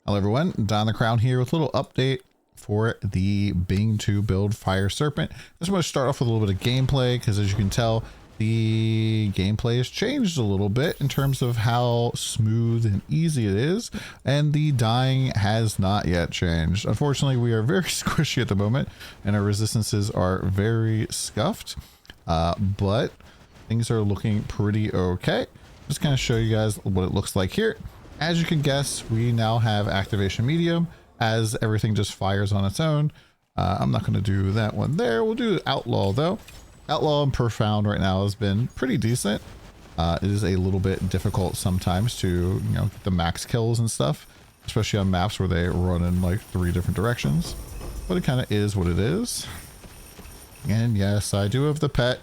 Hello everyone, DonTheCrown here with a little update for the Bing2 build Fire Serpent. I just want to start off with a little bit of gameplay because as you can tell, the gameplay has changed a little bit in terms of how smooth and easy it is, and the dying has not yet changed. Unfortunately, we are very squishy at the moment and our resistances are very scuffed, but things are looking pretty okay. Just kind of show you guys what it looks like here. As you can guess, we now have activation medium as everything just fires on its own. I'm not going to do that one there. We'll do outlaw though. Outlaw and profound right now has been pretty decent. It is a little bit difficult sometimes to, get the max kills and stuff, especially on maps where they run in like 3 different directions, but it kind of is what it is. And yes, I do have the pet.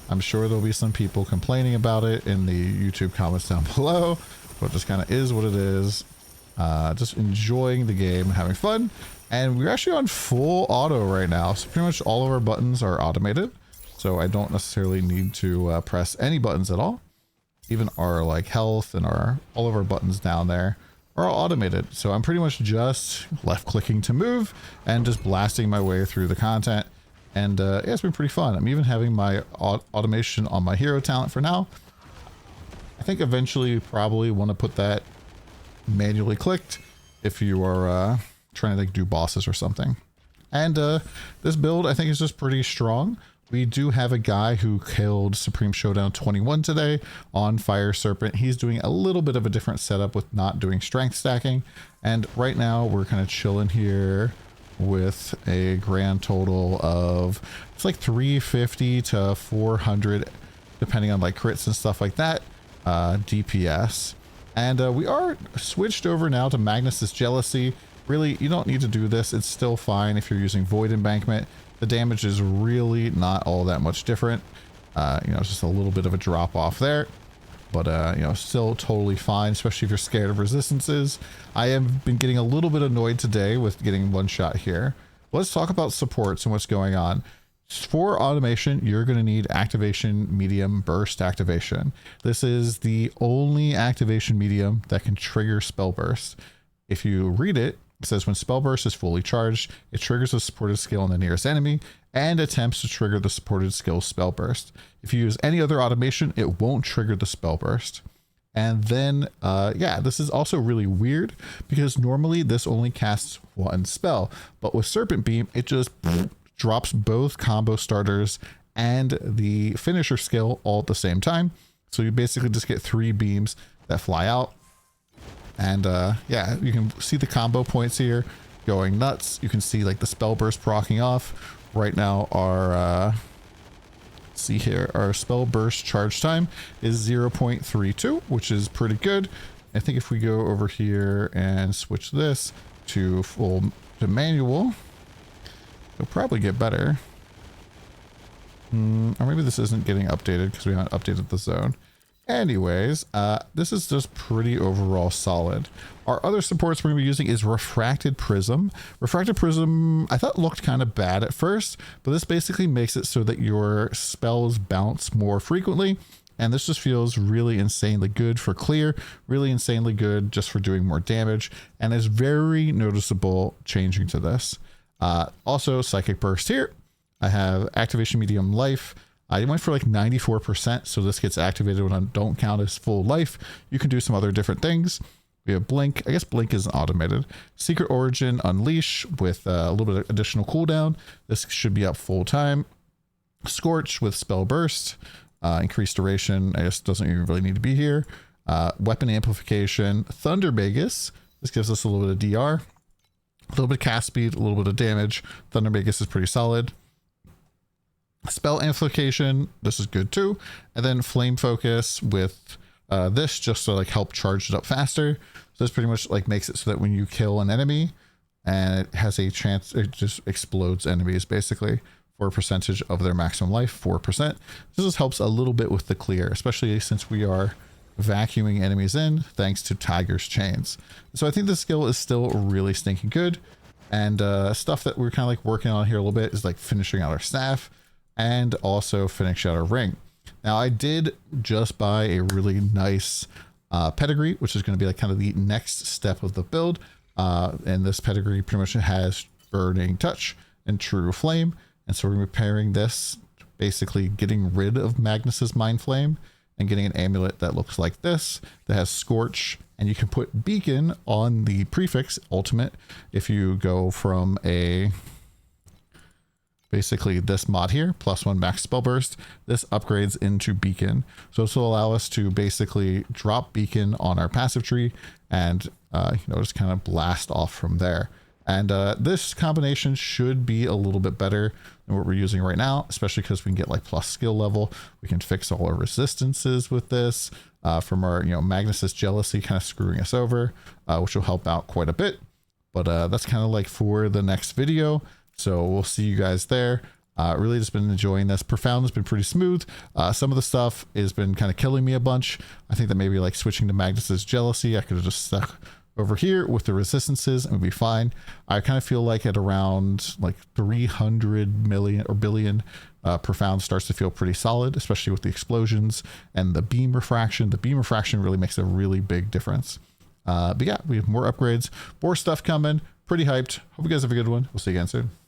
I'm sure there'll be some people complaining about it in the YouTube comments down below. But it just kind of is what it is. Just enjoying the game, having fun. And we're actually on full auto right now. So pretty much all of our buttons are automated. So I don't necessarily need to press any buttons at all. Even our like health and all of our buttons down there are all automated. So I'm pretty much just left clicking to move and just blasting my way through the content. And yeah, it's been pretty fun. I'm even having my automation on my hero talent for now. I think eventually you probably want to put that manually clicked if you are trying to like do bosses or something. And this build I think is just pretty strong. We do have a guy who killed Supreme Showdown 21 today on Fire Serpent. He's doing a little bit of a different setup with not doing strength stacking. And right now we're kind of chilling here with a grand total of, it's like 350 to 400 depending on like crits and stuff like that. DPS, and we are switched over now to Magnus's Jealousy. Really, you don't need to do this. It's still fine if you're using Void Embankment. The damage is really not all that much different. It's just a little bit of a drop off there, but still totally fine, especially if you're scared of resistances. I have been getting a little bit annoyed today with getting one shot here. Let's talk about supports and what's going on. For automation, you're going to need activation medium burst activation. This is the only activation medium that can trigger spell burst. If you read it, it says when spell burst is fully charged, it triggers a supported skill on the nearest enemy and attempts to trigger the supported skill spell burst. If you use any other automation, it won't trigger the spell burst. And then, this is also really weird because normally this only casts one spell, but with Serpent Beam, it just drops both combo starters and the finisher skill all at the same time. So you basically just get 3 beams that fly out. And you can see the combo points here going nuts. You can see like the spell burst proccing off. Right now our see here, our spell burst charge time is 0.32, which is pretty good. I think if we go over here and switch this to manual, it'll probably get better. Or maybe this isn't getting updated because we haven't updated the zone. Anyways, this is just pretty overall solid. Our other supports we're going to be using is Refracted Prism. Refracted Prism, I thought looked kind of bad at first, but this basically makes it so that your spells bounce more frequently. And this just feels really insanely good for clear, really insanely good just for doing more damage, and is very noticeable changing to this. Also Psychic Burst here. I have activation medium life. I went for like 94%, so this gets activated when I don't count as full life. You can do some other different things. We have Blink. I guess Blink isn't automated. Secret Origin Unleash with a little bit of additional cooldown. This should be up full time. Scorch with Spell Burst. Increased duration. I guess doesn't even really need to be here. Weapon Amplification. Thunder Magus. This gives us a little bit of DR. A little bit of cast speed, a little bit of damage. Thunder Magus is pretty solid. Spell Amplification, this is good too. And then Flame Focus with this just to like help charge it up faster. So this pretty much like makes it so that when you kill an enemy and it has a chance, it just explodes enemies basically for a percentage of their maximum life, 4%. This just helps a little bit with the clear, especially since we are vacuuming enemies in thanks to Tiger's Chains. So I think this skill is still really stinking good. And stuff that we're kind of like working on here a little bit is like finishing out our staff and also finish out our ring. Now I did just buy a really nice pedigree, which is going to be like kind of the next step of the build. And this pedigree pretty much has Burning Touch and True Flame. And so we're going to be pairing this, basically getting rid of Magnus's Mind Flame and getting an amulet that looks like this, that has Scorch. And you can put Beacon on the prefix ultimate if you go from a basically this mod here, +1 max spell burst. This upgrades into Beacon. So this will allow us to basically drop Beacon on our passive tree and just kind of blast off from there. And this combination should be a little bit better than what we're using right now, especially because we can get like plus skill level. We can fix all our resistances with this from our, Magnus's jealousy kind of screwing us over, which will help out quite a bit. But that's kind of like for the next video. So we'll see you guys there. Really just been enjoying this. Profound has been pretty smooth. Some of the stuff has been kind of killing me a bunch. I think that maybe like switching to Magnus's jealousy, I could have just stuck over here with the resistances and we'd be fine. I kind of feel like at around like 300 million or billion, Profound starts to feel pretty solid, especially with the explosions and the beam refraction. The beam refraction really makes a really big difference. But yeah, we have more upgrades, more stuff coming. Pretty hyped. Hope you guys have a good one. We'll see you again soon.